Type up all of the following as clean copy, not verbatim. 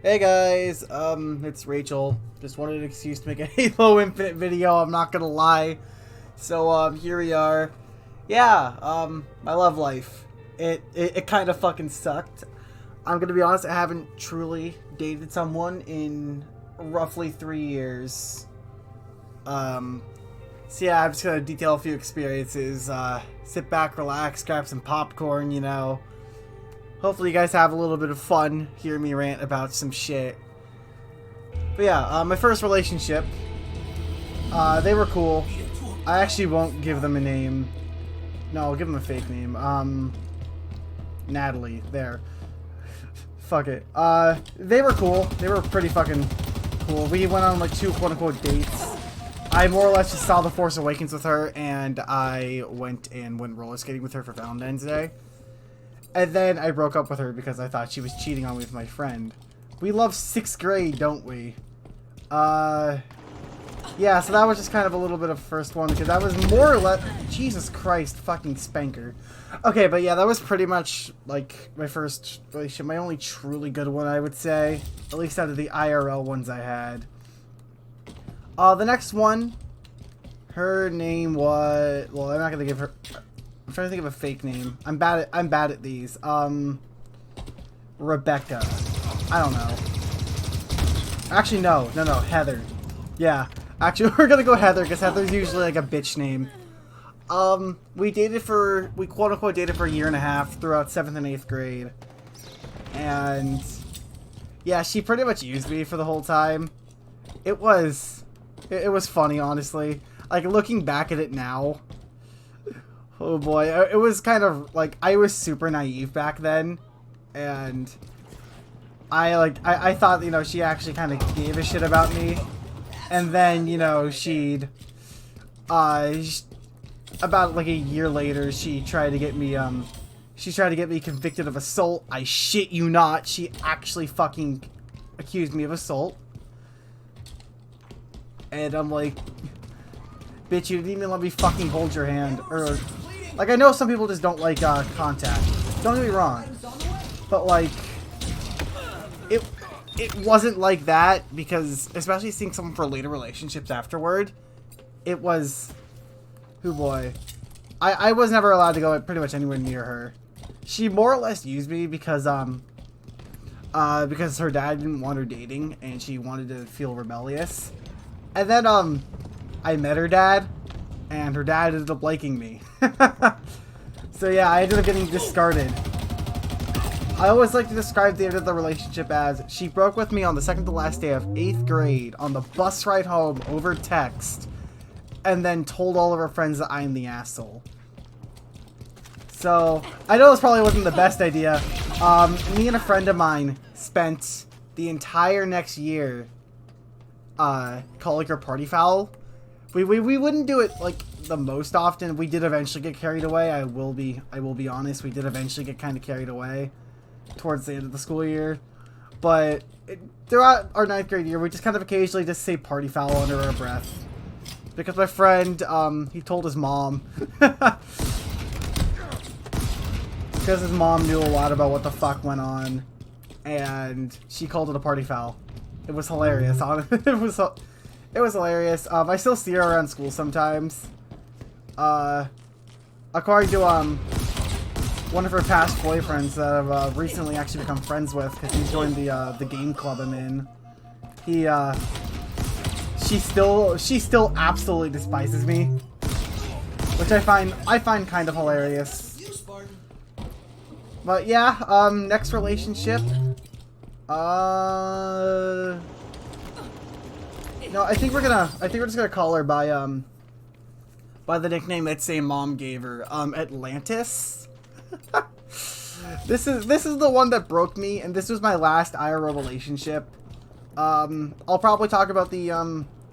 Hey guys, it's Rachel. Just wanted an excuse to make a Halo Infinite video, I'm not gonna lie. So, here we are. Yeah, my love life. It kind of fucking sucked. I'm gonna be honest, I haven't truly dated someone in roughly 3 years. So yeah, I'm just gonna detail a few experiences. Sit back, relax, grab some popcorn, you know. Hopefully you guys have a little bit of fun hearing me rant about some shit. But yeah, my first relationship, they were cool. I actually won't give them a name. No, I'll give them a fake name. Natalie, there. Fuck it. They were cool. They were pretty fucking cool. We went on like 2 quote-unquote dates. I more or less just saw The Force Awakens with her, and I went roller skating with her for Valentine's Day. And then I broke up with her because I thought she was cheating on me with my friend. We love 6th grade, don't we? Yeah, so that was just kind of a little bit of first one, because that was more or less... Jesus Christ, fucking spanker. Okay, but yeah, that was pretty much, like, my first relationship. My only truly good one, I would say. At least out of the IRL ones I had. The next one, her name was... Well, I'm not gonna give her... I'm trying to think of a fake name. I'm bad at these. Rebecca. I don't know. Actually, no, Heather. Yeah. Actually, we're gonna go Heather, because Heather's usually like a bitch name. We quote-unquote dated for a year and a half throughout 7th and 8th grade. And yeah, she pretty much used me for the whole time. It was funny, honestly. Like, looking back at it now, oh boy, it was kind of like, I was super naive back then, and I thought, you know, she actually kind of gave a shit about me, and then, you know, she'd, about like a year later, she tried to get me convicted of assault. I shit you not, she actually fucking accused me of assault, and I'm like, bitch, you didn't even let me fucking hold your hand, or... Like, I know some people just don't like, contact. Don't get me wrong. But, like, it wasn't like that, because, especially seeing someone for later relationships afterward, it was... Oh boy. I was never allowed to go pretty much anywhere near her. She more or less used me because her dad didn't want her dating, and she wanted to feel rebellious. And then, I met her dad, and her dad ended up liking me. So yeah, I ended up getting discarded. I always like to describe the end of the relationship as, she broke with me on the second to last day of 8th grade on the bus ride home over text, and then told all of her friends that I'm the asshole. So, I know this probably wasn't the best idea. Me and a friend of mine spent the entire next year calling her party foul. We wouldn't do it, like, the most often. We did eventually get carried away. I will be honest. We did eventually get kind of carried away towards the end of the school year. But throughout our 9th grade year, we just kind of occasionally just say party foul under our breath. Because my friend, he told his mom. Because his mom knew a lot about what the fuck went on. And she called it a party foul. It was hilarious. It was hilarious. I still see her around school sometimes. According to one of her past boyfriends that I've recently actually become friends with, because he joined the game club I'm in. She still absolutely despises me, which I find kind of hilarious. But yeah, next relationship. No, I think we're just gonna call her by the nickname that same mom gave her, Atlantis. This is the one that broke me, and this was my last IRL relationship. I'll probably talk about the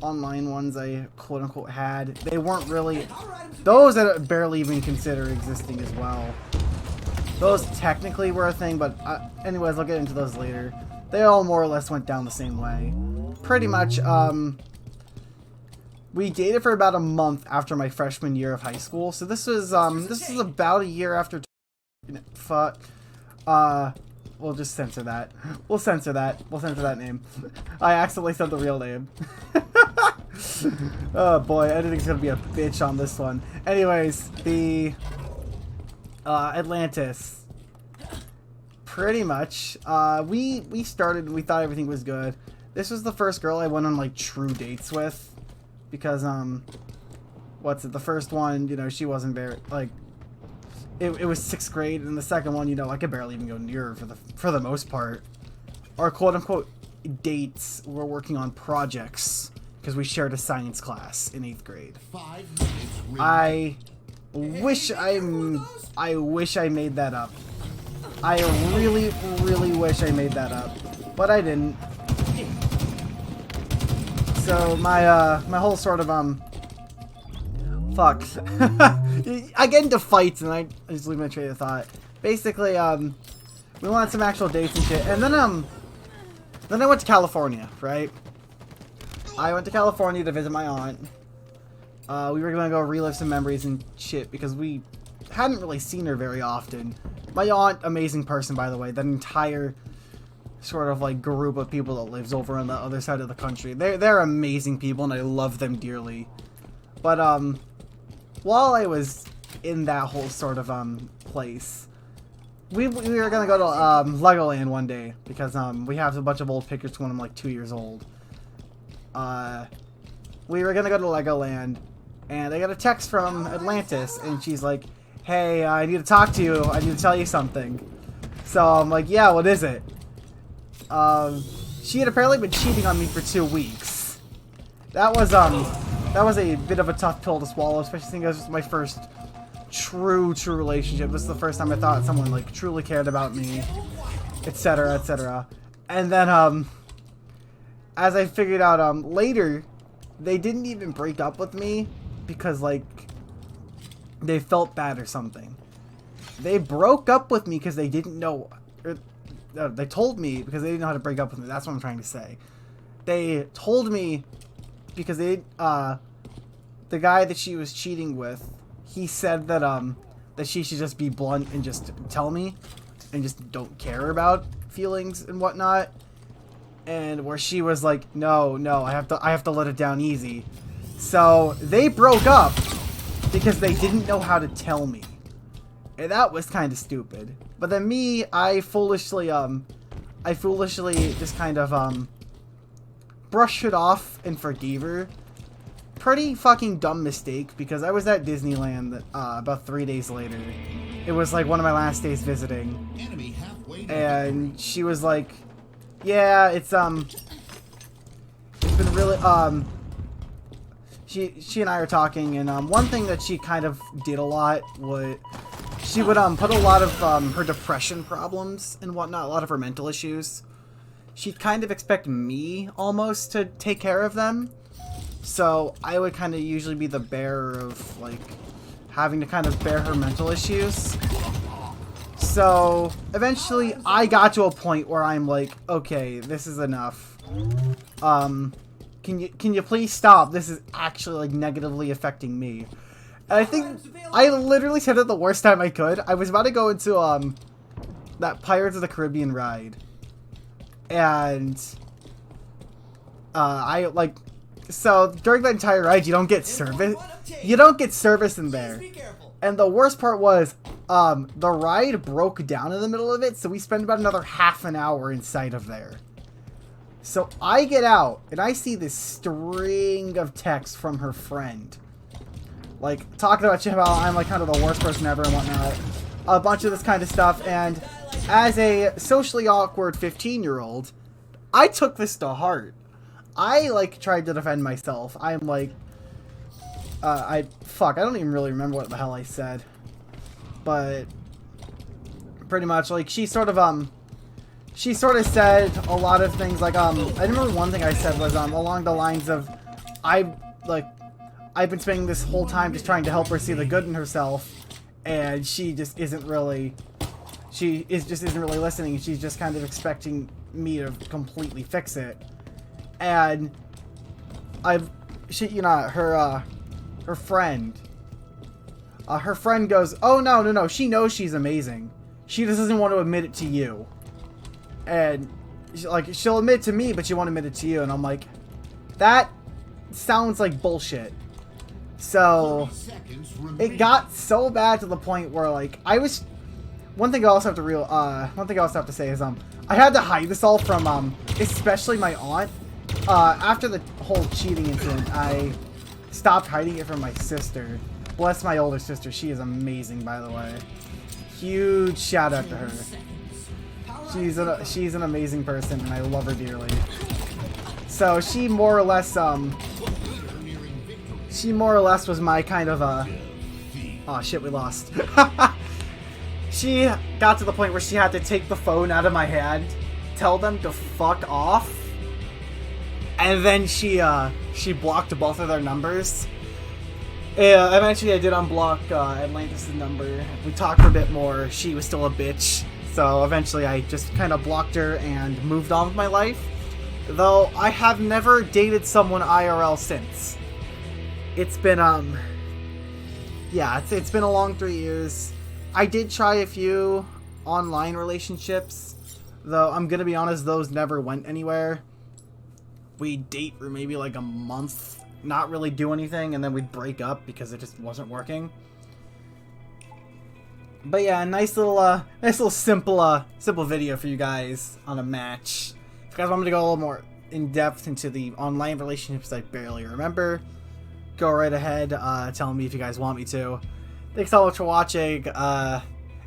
online ones I quote unquote had. They weren't really those that barely even consider existing as well. Those technically were a thing, but anyways, I'll get into those later. They all more or less went down the same way. Pretty much, we dated for about a month after my freshman year of high school. So this was about a year after we'll just censor that. We'll censor that. We'll censor that name. I accidentally said the real name. Oh boy, editing's gonna be a bitch on this one. Anyways, the Atlantis. Pretty much. We started and we thought everything was good. This was the first girl I went on like true dates with. Because what's it? The first one, you know, she wasn't very like it was 6th grade, and the second one, you know, I could barely even go near her for the most part. Our quote unquote dates were working on projects because we shared a science class in 8th grade. 5 minutes. I wish I made that up. I really, really wish I made that up, but I didn't. So my my whole sort of fuck. I get into fights and I just lose my train of thought. Basically, we wanted some actual dates and shit, and then I went to California, right? I went to California to visit my aunt. We were gonna go relive some memories and shit because we hadn't really seen her very often. My aunt, amazing person, by the way. That entire sort of like group of people that lives over on the other side of the country. They're amazing people and I love them dearly. But while I was in that whole sort of place, we were gonna go to Legoland one day because we have a bunch of old pictures when I'm like 2 years old. We were gonna go to Legoland, and I got a text from Atlantis, and she's like, "Hey, I need to talk to you. I need to tell you something." So I'm like, "Yeah, what is it?" She had apparently been cheating on me for 2 weeks. That was a bit of a tough pill to swallow, especially since it was my first true relationship. This is the first time I thought someone like truly cared about me, etc., etc. And then as I figured out later, they didn't even break up with me because like they felt bad or something. They broke up with me because they didn't know. They told me because they didn't know how to break up with me. That's what I'm trying to say. They told me because they the guy that she was cheating with, he said that that she should just be blunt and just tell me and just don't care about feelings and whatnot. And where she was like, no, I have to let it down easy. So they broke up because they didn't know how to tell me. And that was kind of stupid. But then me, I foolishly just kind of brushed it off and forgave her. Pretty fucking dumb mistake because I was at Disneyland about 3 days later. It was like one of my last days visiting. And she was like, yeah, it's been really she and I were talking, and one thing that she kind of did a lot was she would put a lot of her depression problems and whatnot, a lot of her mental issues. She'd kind of expect me almost to take care of them. So I would kind of usually be the bearer of like having to kind of bear her mental issues. So eventually I got to a point where I'm like, okay, this is enough. Can you please stop? This is actually like negatively affecting me. And I think I literally said it the worst time I could. I was about to go into that Pirates of the Caribbean ride. And I like, so during the entire ride you don't get service. You don't get service in there. And the worst part was the ride broke down in the middle of it, so we spent about another half an hour inside of there. So I get out and I see this string of texts from her friend. Like talking about shit about I'm like kind of the worst person ever and whatnot. A bunch of this kind of stuff, and as a socially awkward 15-year-old, I took this to heart. I like tried to defend myself. I'm like, I don't even really remember what the hell I said, but pretty much like she sort of said a lot of things like I remember one thing I said was along the lines of I've been spending this whole time just trying to help her see the good in herself, and she just isn't really listening. She's just kind of expecting me to completely fix it. And her friend goes, oh no, she knows she's amazing. She just doesn't want to admit it to you. And she'll admit to me, but she won't admit it to you. And I'm like, that sounds like bullshit. So it got so bad to the point where like one thing I also have to say is I had to hide this all from especially my aunt. After the whole cheating incident, I stopped hiding it from my sister. Bless my older sister. She is amazing, by the way. Huge shout out to her. She's an amazing person, and I love her dearly. So she more or less was my kind of oh shit, we lost. She got to the point where she had to take the phone out of my hand, tell them to fuck off, and then she blocked both of their numbers. Eventually I did unblock Atlantis' number. We talked for a bit more. She was still a bitch. So eventually I just kind of blocked her and moved on with my life. Though I have never dated someone IRL since. It's been, yeah, it's been a long 3 years. I did try a few online relationships. Though I'm gonna be honest, those never went anywhere. We'd date for maybe like a month, not really do anything, and then we'd break up because it just wasn't working. But yeah, nice little simple video for you guys on a match. If you guys want me to go a little more in depth into the online relationships I barely remember, go right ahead. Tell me if you guys want me to. Thanks so much for watching.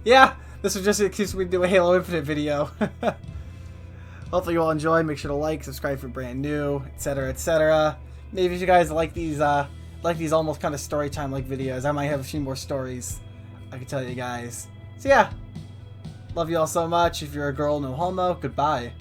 Yeah, this was just an excuse for me to do a Halo Infinite video. Hopefully you all enjoy. Make sure to like, subscribe if you're brand new, etc., etc. Maybe if you guys like these almost kind of story time like videos, I might have a few more stories I can tell you guys. So yeah, love you all so much. If you're a girl, no homo. Goodbye.